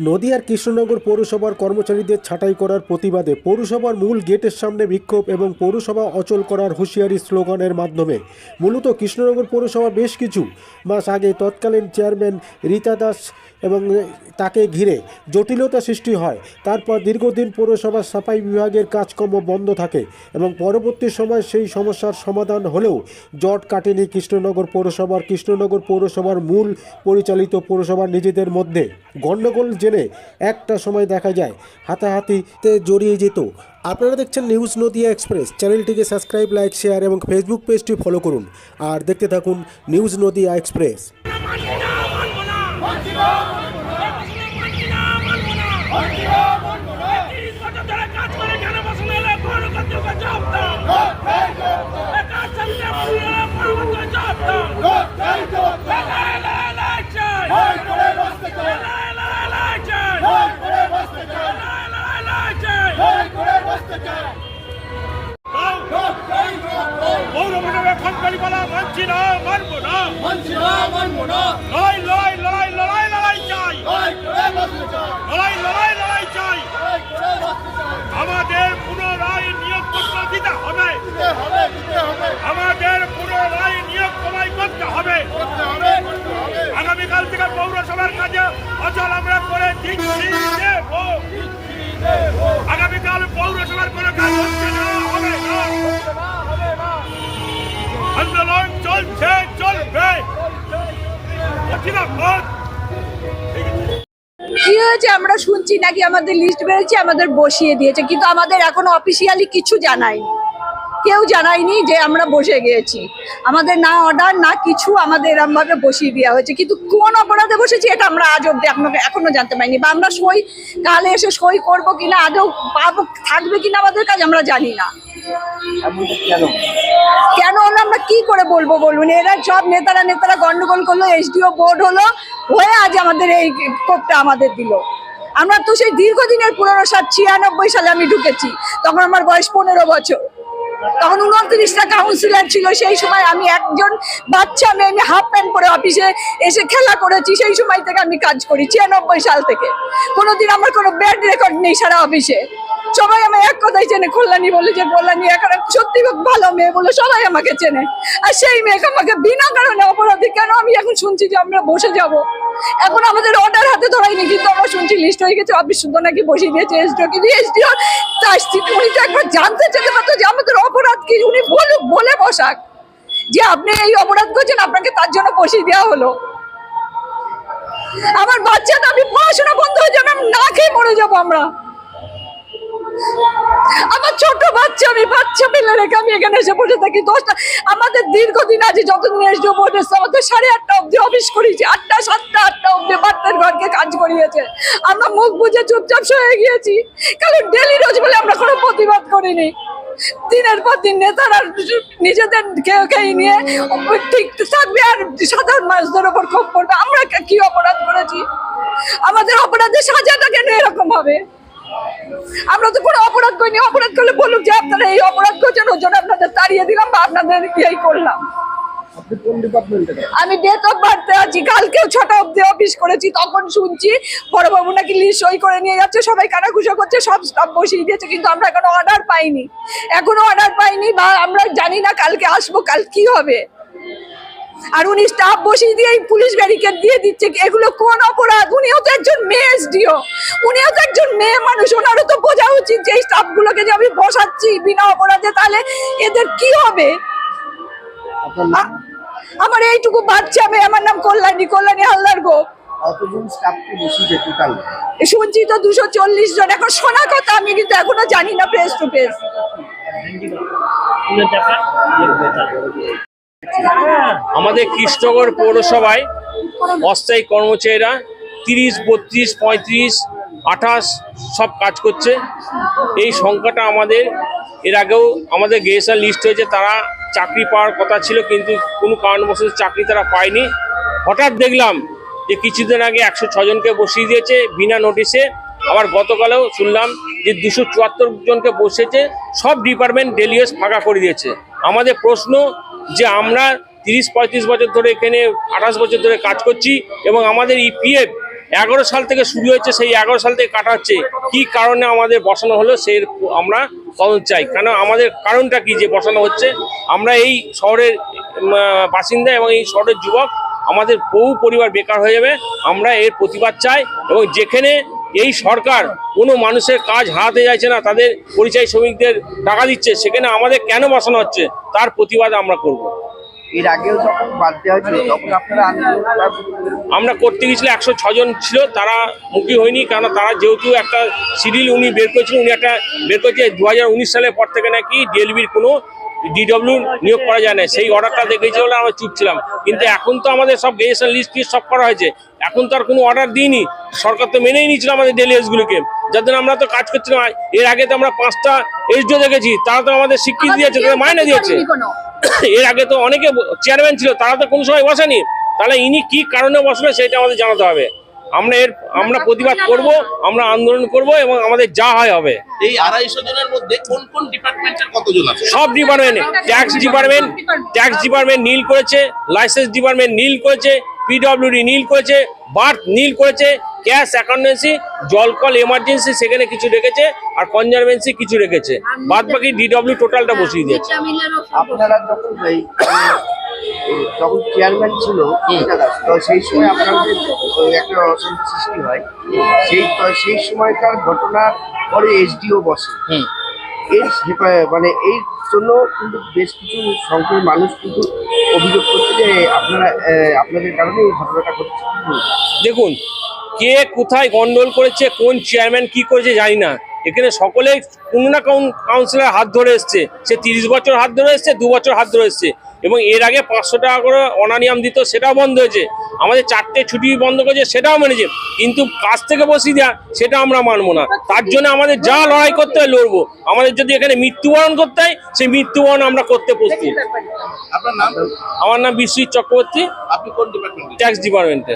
নদিয়ার কৃষ্ণনগর পৌরসভার কর্মচারীদের ছাঁটাই করার প্রতিবাদে পৌরসভার মূল গেটের সামনে বিক্ষোভ এবং পৌরসভা অচল করার হুঁশিয়ারি স্লোগানের মাধ্যমে মূলত কৃষ্ণনগর পৌরসভা বেশ কিছু মাস আগে তৎকালীন চেয়ারম্যান রীতা দাস এবং তাকে ঘিরে জটিলতা সৃষ্টি হয়। তারপর দীর্ঘদিন পৌরসভার সাফাই বিভাগের কাজকর্ম বন্ধ থাকে এবং পরবর্তী সময় সেই সমস্যার সমাধান হলেও জট কাটেনি কৃষ্ণনগর পৌরসভার মূল পরিচালিত পৌরসভার নিজেদের মধ্যে। গণ্ডগোল জেনে একটা সময় দেখা যায় হাতাহাতিতে জড়িয়ে যেত। আপনারা দেখছেন নিউজ নদিয়া এক্সপ্রেস। চ্যানেলটিকে সাবস্ক্রাইব, লাইক, শেয়ার এবং ফেসবুক পেজটি ফলো করুন আর দেখতে থাকুন নিউজ নদিয়া এক্সপ্রেস। আমাদের পুনরায় নিয়োগপত্র দিতে হবে, আমাদের পুনরায় নিয়োগ কমাই করতে হবে। আগামীকাল থেকে পৌরসভার কাজে অচল আমরা করে দিচ্ছি। আগামীকাল পৌরসভার কোনো কাজ হচ্ছে না, হবে না, আন্দোলন চলছে, চলবে। কি হয়েছে আমরা শুনছি নাকি আমাদের লিস্ট বেরোচ্ছে, আমাদের বসিয়ে দিয়েছে, কিন্তু আমাদের এখনো অফিসিয়ালি কিছু জানায়নি, কেউ জানায়নি যে আমরা বসে গিয়েছি। আমাদের না অর্ডার না কিছু, আমাদের এরকম ভাবে বসিয়ে দেওয়া হয়েছে, কিন্তু কোন অপরাধে বসেছি এটা আমরা আজ অব্দি এখনো জানতে পারিনি, বা আমরা সই কালে এসে সই করবো কিনা, আদৌ পাবো, থাকবে কিনা আমাদের কাজ আমরা জানি না। কেন হলো আমরা কি করে বলবো বলুন? এরা সব নেতারা গন্ডগোল করলো, এসডিও বোর্ড হলো, হয়ে আজ আমাদের এই করতে আমাদের দিল। আমরা তো সেই দীর্ঘদিনের পুরনো 96 সালে আমি ঢুকেছি, তখন আমার বয়স 15 বছর, তখন 29টা কাউন্সিলর ছিল। সেই সময় আমি একজন বাচ্চা মেয়ে, আমি হাফ প্যান্ট পরে অফিসে এসে খেলা করেছি। সেই সময় থেকে আমি কাজ করি, 96 সাল থেকে। কোনোদিন আমার কোনো ব্যাড রেকর্ড নেই সারা অফিসে। সবাই আমার এক কথাই চেনে, কল্যাণী বলে, যে কল্যাণী এখন সত্যি খুব ভালো মেয়ে বলে সবাই আমাকে চেনে। আর সেই মেয়েকে আমাকে বিনা কারণে অপরাধী কেন? আমি এখন শুনছি যে আমরা বসে যাব। এখন আমাদের অর্ডার হাতে ধরাইনি, কিন্তু আমরা শুনছি লিস্ট হয়ে গেছে, অফিস শুধু নাকি বসিয়ে দিয়েছে এসডিও। কিন্তু এসডিও উনি তো একবার জানতে চেতে পারতো যে আমাদের অপরাধ কি, উনি বলে বসাক যে আপনি এই অপরাধ করছেন, আপনাকে তার জন্য বসিয়ে দেওয়া হলো। আমার বাচ্চাটা, আমি পড়াশোনা বন্ধ হয়ে যাবে, আমি না খেয়ে মরে যাবো আমরা। আমার ছোট বাচ্চা, আমি বাচ্চা পেলে রেখে আমি এখানে এসে বসে থাকি। 10টা আমাদের দীর্ঘদিন আছে, যতদিন এসডিও বোর্ড এসছে আমাদের 8:30 অব্দি অফিস করিয়েছি, 8টা 7টা 8টা অব্দি বাচ্চার ঘরকে কাজ করিয়েছে। আমরা মুখ বুঝে চুপচাপ সয়ে গিয়েছি, কারণ ডেলি রোজ বলে আমরা কোনো প্রতিবাদ করিনি। দিনের পর দিন নেতারা নিজেদের খেয়ে নিয়ে ঠিক থাকবে আর সাধারণ মানুষদের ওপর ক্ষোভ করবে। আমরা কি অপরাধ করেছি? আমাদের অপরাধের সাজাটা কেন এরকম হবে? আমরা তো কোনো অপরাধ করিনি। অপরাধ করলে বলুক যে আপনারা এই অপরাধ করছেন, ওর জন্য আপনাদের তাড়িয়ে দিলাম বা আপনাদের ইয়েই করলাম। আমি ডেট অফ বার্থে আছি, কালকেও 6টা অব্দি অফিস করেছি। তখন শুনছি বড়বাবু নাকি লিস্ট সই করে নিয়ে যাচ্ছে, সবাই কানাঘুষা করছে, সব স্টাফ বসিয়ে দিয়েছে, কিন্তু আমরা এখনো অর্ডার পাইনি, বা আমরা জানি না কালকে আসবো, কাল কি হবে। আর উনি স্টাফ বসিয়ে দিয়ে পুলিশ ব্যারিকেড দিয়ে দিচ্ছে, এগুলো কোন অপরাধ? উনিও তো একজন মেয়ে এসডিও, উনিও তো একজন মেয়ে মানুষ, ওনারও তো বোঝা উচিত যে এই স্টাফ গুলোকে যে আমি বসাচ্ছি বিনা অপরাধে, তাহলে এদের কি হবে? আমার এইটুকু বাচ্চা মেয়ে, আমার নাম কল্যাণী হালদার গো। শুনছি তো 240 জন, এখন শোনা কথা, আমি কিন্তু এখনো জানি না ফেস টু ফেস। আমাদের কৃষ্ণনগর পৌরসভায় অস্থায়ী কর্মচারীরা 30, 32, 35, 28 সব কাজ করছে। এই সংখ্যাটা আমাদের এর আগেও আমাদের গ্রেজুয়েশন লিস্ট হয়েছে, তারা চাকরি পাওয়ার কথা ছিল, কিন্তু কোনো কারণবশত চাকরি তারা পায়নি। হঠাৎ দেখলাম যে কিছুদিন আগে 106 জনকে বসিয়ে দিয়েছে বিনা নোটিশে। আবার গতকালেও শুনলাম যে 274 জনকে বসেছে, সব ডিপার্টমেন্ট ডেলিগেটস ফাঁকা করে দিয়েছে। আমাদের প্রশ্ন যে আমরা 30-35 বছর ধরে এখানে 28 বছর ধরে কাজ করছি এবং আমাদের ইপিএফ 11 সাল থেকে শুরু হয়েছে, সেই 11 সাল থেকে কাটা হচ্ছে। কি কারণে আমাদের বসানো হলো সেই আমরা তদন্ত চাই, কেন আমাদের কারণটা কি যে বসানো হচ্ছে। আমরা এই শহরের বাসিন্দা এবং এই শহরের যুবক, আমাদের বহু পরিবার বেকার হয়ে যাবে। আমরা এর প্রতিবাদ চাই এবং যেখানে এই সরকার কোনো মানুষের কাজ হারাতে চাইছে না, তাদের পরিযায়ী শ্রমিকদের টাকা দিচ্ছে, সেখানে আমাদের কেন বসানো হচ্ছে তার প্রতিবাদ আমরা করব। এর আগেও যখন বাদ দেওয়া হয়েছিল তখন আপনারা আমরা করতে গেছিলাম 106 জন ছিল, তারা মুখী হয়নি, কারণ তারা যেহেতু একটা শিডিউল উনি বের করেছিলেন, উনি একটা বের করেছে 2019 সালের পর থেকে নাকি ডিএলবির কোনো ডিডব্লিউ নিয়োগ করা যায় না, সেই অর্ডারটা দেখেছি বলে আমরা চুপ ছিলাম। কিন্তু এখন তো আমাদের সব গ্রেজুয়েশন লিস্ট সব করা হয়েছে, এখন তো আর কোনো অর্ডার দিইনি, সরকার তো মেনেই নিয়েছিল আমাদের ডেলিগেটসগুলোকে, যাদের আমরা তো কাজ করছিলাম। এর আগে তো আমরা 5টা এসডিও দেখেছি, তারা তো আমাদের স্বীকৃতি দিয়েছে, তাদের মাইনে দিয়েছে। এর আগে তো অনেকে চেয়ারম্যান ছিল, তারা তো কোনো সময় বসেনি, তাহলে ইনি কি কারণে বসলেন সেটা আমাদের জানাতে হবে। আমরা প্রতিবাদ করব, আমরা আন্দোলন করব এবং আমাদের যা হয় হবে। এই 250 জনের মধ্যে কোন কোন ডিপার্টমেন্টের কতজন আছে? সব ডিপার্টমেন্ট, ট্যাক্স ডিপার্টমেন্ট নীল করেছে, লাইসেন্স ডিপার্টমেন্ট নীল করেছে, পিডব্লিউডি নীল করেছে, বার্থ নীল করেছে, ক্যাশ অ্যাকাউন্টেন্সি, জলকল এমার্জেন্সি সেখানে কিছু রেখেছে, আর কনজারভেন্সি কিছু রেখেছে, বাদ বাকি ডিডব্লিউ টোটালটা বসিয়ে দিয়েছে। আপনারা যখন চেয়ারম্যান ছিল তো সেই সময় আপনাদের একটা অশান্তি সৃষ্টি হয়, সেই সময়কার ঘটনার পরে এসডিও বসে। এর মানে এই জন্য কিন্তু বেশ কিছু সংখ্যক মানুষ কিন্তু অভিযোগ করছে যে আপনাদের কারণে এই ঘটনাটা ঘটছে। দেখুন, কে কোথায় গন্ডগোল করেছে, কোন চেয়ারম্যান কি করেছে জানি না, এখানে সকলে কোনো না কোন কাউন্সিলর হাত ধরে এসছে, সে 30 বছর হাত ধরে এসছে, 2 বছর হাত ধরে এসছে, এবং এর আগে 500 টাকা করে অনানিয়াম দিত, সেটাও বন্ধ হয়েছে। আমাদের 4টে ছুটি বন্ধ করেছে, সেটাও মেনেছে, কিন্তু কাজ থেকে বসিয়ে দেওয়া সেটা আমরা মানবো না। তার জন্য আমাদের যা লড়াই করতে হয় লড়বো। আমাদের যদি এখানে মৃত্যুবরণ করতে হয়, সেই মৃত্যুবরণ আমরা করতে প্রস্তুত। আপনার নাম? আমার নাম বিশ্বজিৎ চক্রবর্তী, আপনি কোন ডিপার্টমেন্ট? ট্যাক্স ডিপার্টমেন্টে।